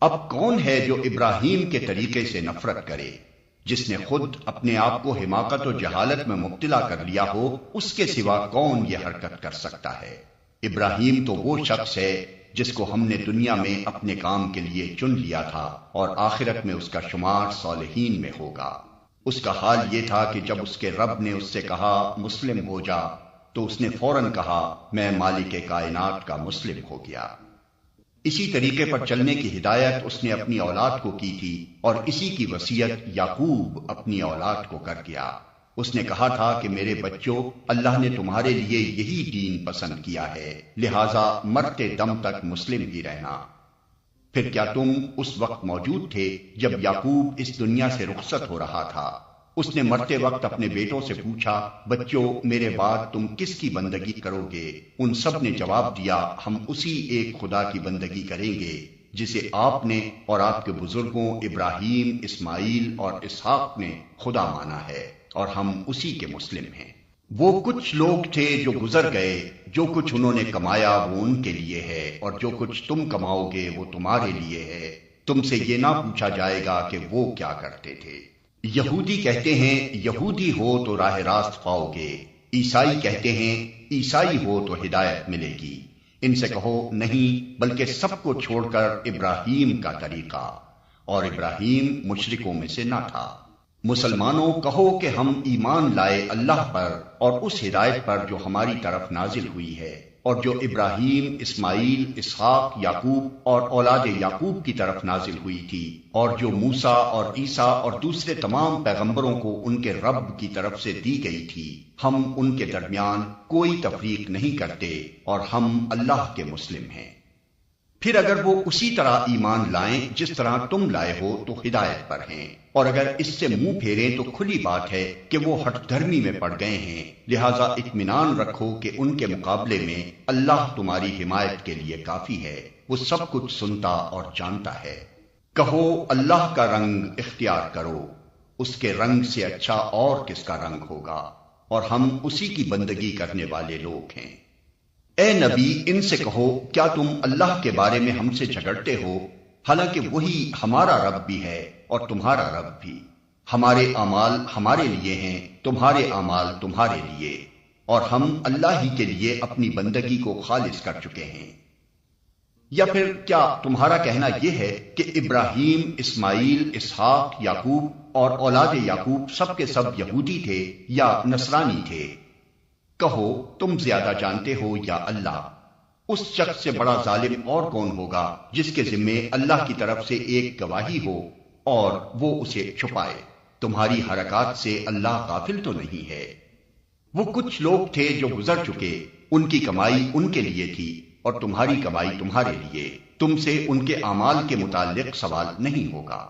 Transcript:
اب کون ہے جو ابراہیم کے طریقے سے نفرت کرے، جس نے خود اپنے آپ کو حماقت و جہالت میں مبتلا کر لیا ہو؟ اس کے سوا کون یہ حرکت کر سکتا ہے؟ ابراہیم تو وہ شخص ہے جس کو ہم نے دنیا میں اپنے کام کے لیے چن لیا تھا اور آخرت میں اس کا شمار صالحین میں ہوگا۔ اس کا حال یہ تھا کہ جب اس کے رب نے اس سے کہا مسلم ہو جا، تو اس نے فوراً کہا میں مالک کائنات کا مسلم ہو گیا۔ اسی طریقے پر چلنے کی ہدایت اس نے اپنی اولاد کو کی تھی، اور اسی کی وصیت یعقوب اپنی اولاد کو کر گیا۔ اس نے کہا تھا کہ میرے بچوں، اللہ نے تمہارے لیے یہی دین پسند کیا ہے، لہٰذا مرتے دم تک مسلم ہی رہنا۔ پھر کیا تم اس وقت موجود تھے جب یعقوب اس دنیا سے رخصت ہو رہا تھا؟ اس نے مرتے وقت اپنے بیٹوں سے پوچھا بچوں، میرے بعد تم کس کی بندگی کرو گے؟ ان سب نے جواب دیا ہم اسی ایک خدا کی بندگی کریں گے جسے آپ نے اور آپ کے بزرگوں ابراہیم، اسماعیل اور اسحاق نے خدا مانا ہے، اور ہم اسی کے مسلم ہیں۔ وہ کچھ لوگ تھے جو گزر گئے، جو کچھ انہوں نے کمایا وہ ان کے لیے ہے، اور جو کچھ تم کماؤ گے وہ تمہارے لیے ہے۔ تم سے یہ نہ پوچھا جائے گا کہ وہ کیا کرتے تھے۔ یہودی کہتے ہیں یہودی ہو تو راہ راست پاؤ گے، عیسائی کہتے ہیں عیسائی ہو تو ہدایت ملے گی۔ ان سے کہو نہیں، بلکہ سب کو چھوڑ کر ابراہیم کا طریقہ، اور ابراہیم مشرکوں میں سے نہ تھا۔ مسلمانوں کہو کہ ہم ایمان لائے اللہ پر اور اس ہدایت پر جو ہماری طرف نازل ہوئی ہے، اور جو ابراہیم، اسماعیل، اسحاق، یعقوب اور اولاد یعقوب کی طرف نازل ہوئی تھی، اور جو موسیٰ اور عیسیٰ اور دوسرے تمام پیغمبروں کو ان کے رب کی طرف سے دی گئی تھی۔ ہم ان کے درمیان کوئی تفریق نہیں کرتے، اور ہم اللہ کے مسلم ہیں۔ پھر اگر وہ اسی طرح ایمان لائیں جس طرح تم لائے ہو تو ہدایت پر ہیں، اور اگر اس سے منہ پھیریں تو کھلی بات ہے کہ وہ ہٹ دھرمی میں پڑ گئے ہیں، لہٰذا اطمینان رکھو کہ ان کے مقابلے میں اللہ تمہاری حمایت کے لیے کافی ہے، وہ سب کچھ سنتا اور جانتا ہے۔ کہو اللہ کا رنگ اختیار کرو، اس کے رنگ سے اچھا اور کس کا رنگ ہوگا، اور ہم اسی کی بندگی کرنے والے لوگ ہیں۔ اے نبی، ان سے کہو کیا تم اللہ کے بارے میں ہم سے جھگڑتے ہو، حالانکہ وہی ہمارا رب بھی ہے اور تمہارا رب بھی۔ ہمارے اعمال ہمارے لیے ہیں، تمہارے اعمال تمہارے لیے، اور ہم اللہ ہی کے لیے اپنی بندگی کو خالص کر چکے ہیں۔ یا پھر کیا تمہارا کہنا یہ ہے کہ ابراہیم، اسماعیل، اسحاق، یعقوب اور اولاد یعقوب سب کے سب یہودی تھے یا نصرانی تھے؟ کہو تم زیادہ جانتے ہو یا اللہ؟ اس شخص سے بڑا ظالم اور کون ہوگا جس کے ذمے اللہ کی طرف سے ایک گواہی ہو اور وہ اسے چھپائے؟ تمہاری حرکات سے اللہ غافل تو نہیں ہے۔ وہ کچھ لوگ تھے جو گزر چکے، ان کی کمائی ان کے لیے تھی اور تمہاری کمائی تمہارے لیے، تم سے ان کے اعمال کے متعلق سوال نہیں ہوگا۔